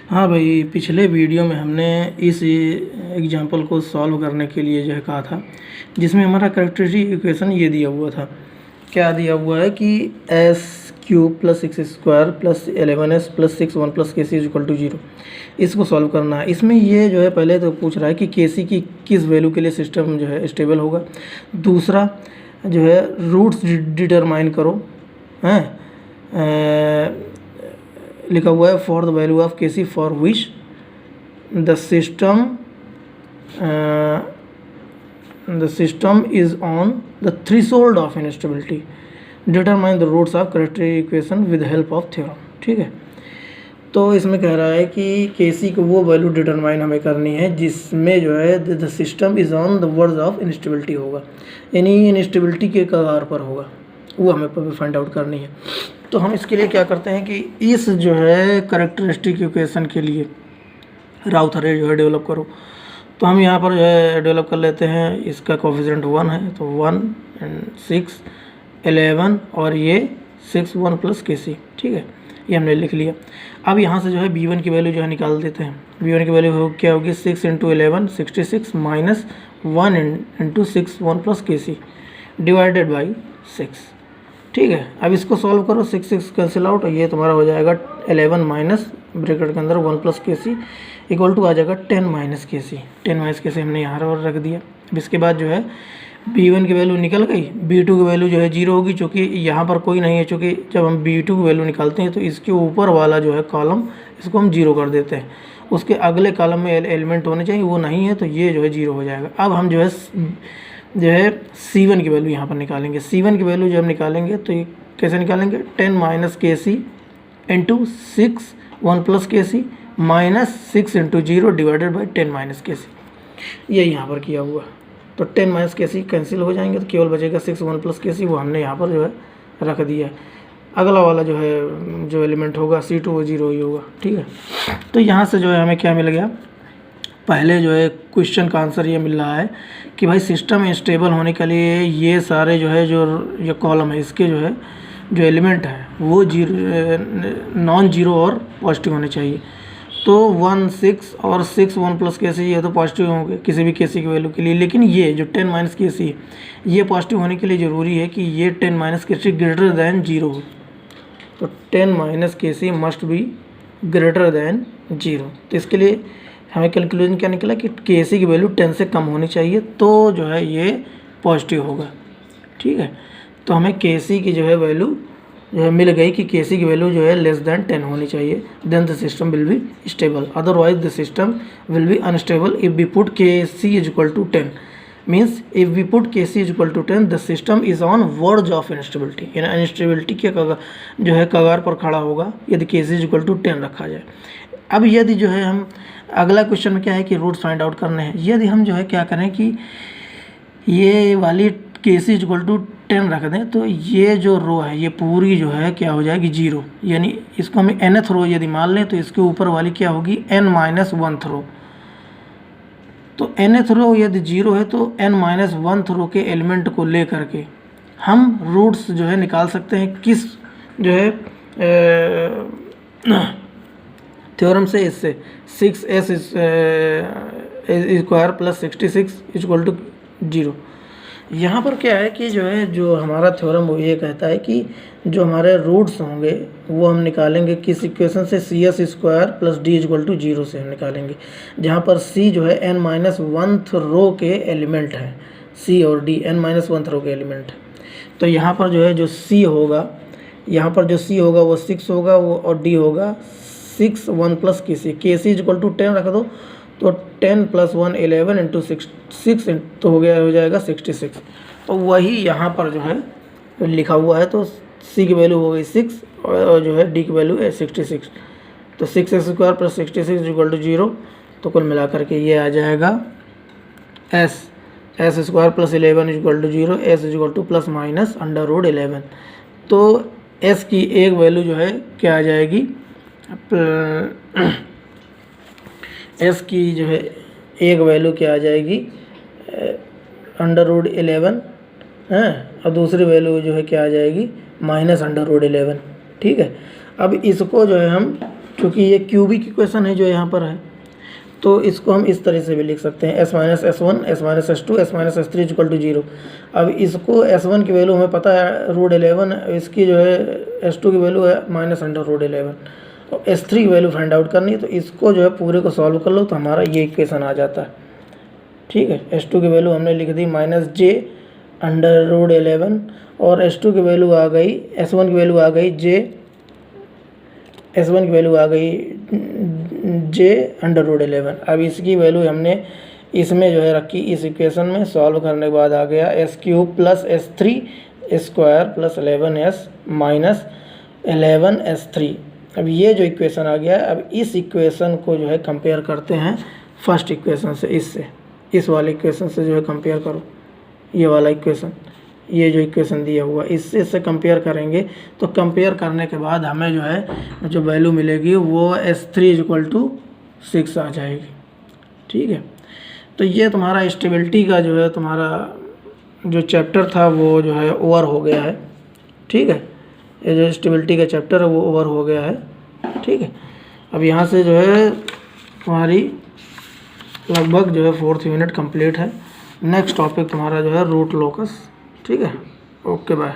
हाँ भाई, पिछले वीडियो में हमने इस एग्जांपल को सॉल्व करने के लिए जो है कहा था, जिसमें हमारा कैरेक्टरिस्टिक इक्वेशन ये दिया हुआ था। क्या दिया हुआ है कि S cube plus six square plus 11s plus 6 1 plus K C equal to 0। इसको सॉल्व करना है। इसमें ये जो है पहले तो पूछ रहा है कि के सी की किस वैल्यू के लिए सिस्टम जो है स्टेबल होगा। दूसरा जो है रूट्स डिटरमाइन करो, हैं लिखा हुआ है for the value of K C for which the system is on the threshold of instability, determine the roots of characteristic equation with help of theorem. ठीक है, तो इसमें कह रहा है कि के सी को वो वैल्यू डिटरमाइन हमें करनी है जिसमें जो है the system is on the words of instability होगा, यानी इनस्टेबिलिटी के कगार पर होगा, वो हमें फाइंड आउट करनी है। तो हम इसके लिए क्या करते हैं कि इस जो है कैरेक्टरिस्टिक इक्वेशन के लिए राउथ अरे जो है डेवलप करो। तो हम यहाँ पर जो है डेवलप कर लेते हैं। इसका कोफिशिएंट 1 है, तो 1 एंड 6 11 और ये 6 1 प्लस के सी। ठीक है, ये हमने लिख लिया। अब यहाँ से जो है b1 की वैल्यू जो है निकाल देते हैं। b1 की वैल्यू क्या होगी 6 into 11 66 minus 1 into 6 1 plus K C divided by 6। ठीक है, अब इसको सॉल्व करो, 6 6 कैंसिल आउट, ये तुम्हारा हो जाएगा 11 माइनस ब्रैकेट के अंदर 1 plus K C equal to आ जाएगा 10 माइनस के सी। 10 माइनस के सी हमने यहाँ और रख दिया। अब इसके बाद जो है b1 की वैल्यू निकल गई, b2 की वैल्यू जो है 0 होगी, चूँकि यहाँ पर कोई नहीं है। चूँकि जब हम b2 की वैल्यू निकालते हैं तो इसके ऊपर वाला जो है कॉलम इसको हम 0 कर देते हैं, उसके अगले कॉलम में एलिमेंट होने चाहिए, वो नहीं है, तो ये जो है 0 हो जाएगा। अब हम जो है C1 की वैल्यू यहाँ पर निकालेंगे। C1 की वैल्यू जब निकालेंगे तो ये कैसे निकालेंगे 10 minus K C into 6 1 plus K C minus 6 into 0 divided by 10 minus K C. ये यहाँ पर किया हुआ, तो 10 माइनस के सी कैंसिल हो जाएंगे, तो केवल बचेगा 6 1 प्लस के सी, वो हमने यहाँ पर जो है रख दिया है। अगला वाला जो है जो एलिमेंट होगा C2 वो 0 ही होगा। ठीक है, तो यहाँ से जो है हमें क्या मिल गया, पहले जो है क्वेश्चन का आंसर ये मिल रहा है कि भाई सिस्टम स्टेबल होने के लिए ये सारे जो है जो ये कॉलम है इसके जो है जो एलिमेंट है वो नॉन जीरो और पॉजिटिव होने चाहिए। तो 1 6 और 6 1 प्लस के सी ये तो पॉजिटिव होंगे किसी भी के सी की वैल्यू के लिए, लेकिन ये जो 10 माइनस के सी ये पॉजिटिव होने के लिए ज़रूरी है कि ये 10 माइनस के सी ग्रेटर दैन 0 हो। तो 10 minus K C must be greater than 0। तो इसके लिए हमें कैलकुलेशन क्या निकला कि के सी की वैल्यू 10 से कम होनी चाहिए, तो जो है ये पॉजिटिव होगा। ठीक है, तो हमें के सी की जो है वैल्यू जो है मिल गई कि के सी की वैल्यू जो है लेस दैन 10 होनी चाहिए, then the system will be stable, otherwise the system will be unstable if we put K C is equal to 10। Means if we put K C is equal to 10 the system is on verge of instability, यानी unstability के जो है कगार पर खड़ा होगा यदि के सी इज इक्वल टू 10 रखा जाए। अब यदि जो है हम अगला क्वेश्चन में क्या है कि रूट्स फाइंड आउट करने हैं। यदि हम जो है क्या करें कि ये वाली के सी इक्वल टू 10 रख दें, तो ये जो रो है ये पूरी जो है क्या हो जाएगी 0, यानी इसको हम nth रो यदि मान लें तो इसके ऊपर वाली क्या होगी n माइनस 1th रो। तो nth रो यदि 0 है तो n माइनस 1th रो के एलिमेंट को ले करके हम रूट्स जो है निकाल सकते हैं किस जो है थ्योरम से, इससे 6s square plus 66 equal to 0। यहाँ पर क्या है कि जो है जो हमारा थ्योरम वो ये कहता है कि जो हमारे रूट्स होंगे वो हम निकालेंगे किस इक्वेशन से, cs square plus d equal to 0 से हम निकालेंगे, जहाँ पर c जो है n माइनस 1th रो के एलिमेंट है, c और d n माइनस 1th रो के एलिमेंट है। तो यहाँ पर जो है जो c होगा, यहाँ पर जो c होगा वो 6 होगा वो, और d होगा 6 1 plus K C equal to 10 रख दो, तो 10 प्लस 1 11 इंटू 6 तो हो जाएगा 66। तो वही यहाँ पर जो है लिखा हुआ है, तो c की वैल्यू हो गई 6 और जो है d की वैल्यू है 66। तो 6s square plus 66 equal to 0, तो कुल मिलाकर के ये आ जाएगा s square plus 11 equal to 0, s equal to plus minus under root 11। तो s की एक वैल्यू जो है क्या आ जाएगी, s की जो है एक वैल्यू क्या आ जाएगी अंडर रूट 11 है, और दूसरी वैल्यू जो है क्या आ जाएगी माइनस अंडर रूट 11। ठीक है, अब इसको जो है हम क्योंकि ये क्यूबिक इक्वेशन है जो यहाँ पर है, तो इसको हम इस तरह से भी लिख सकते हैं s-s1 s-s2 s-s3 equal to 0। अब इसको s1 की वैल्यू हमें पता है √11, इसकी जो है s2 की वैल्यू है -√11, और s3 की वैल्यू फाइंड आउट करनी है, तो इसको जो है पूरे को सॉल्व कर लो तो हमारा ये इक्वेशन आ जाता है। ठीक है, s2 की वैल्यू हमने लिख दी -j√11 और s2 की वैल्यू आ गई, s1 की वैल्यू आ गई s1 की वैल्यू आ गई j√11। अब इसकी वैल्यू हमने इसमें जो है रखी, इस इक्वेशन में सॉल्व करने के बाद आ गया s³ + s3² + 11s minus 11s3। अब ये जो इक्वेशन आ गया, अब इस इक्वेशन को जो है कंपेयर करते हैं फर्स्ट इक्वेशन से, इससे इस वाले इक्वेशन से जो है कंपेयर करो, ये वाला इक्वेशन, ये जो इक्वेशन दिया हुआ इससे कंपेयर करेंगे, तो कंपेयर करने के बाद हमें जो है जो वैल्यू मिलेगी वो s3 = 6 आ जाएगी। ठीक है, तो ये तुम्हारा स्टेबिलिटी का जो है तुम्हारा जो चैप्टर था वो जो है ओवर हो गया है। ठीक है, ये जो स्टेबिलिटी का चैप्टर है वो ओवर हो गया है। ठीक है, अब यहाँ से जो है तुम्हारी लगभग जो है 4th यूनिट कंप्लीट है। नेक्स्ट टॉपिक तुम्हारा जो है रूट लोकस। ठीक है, ओके बाय।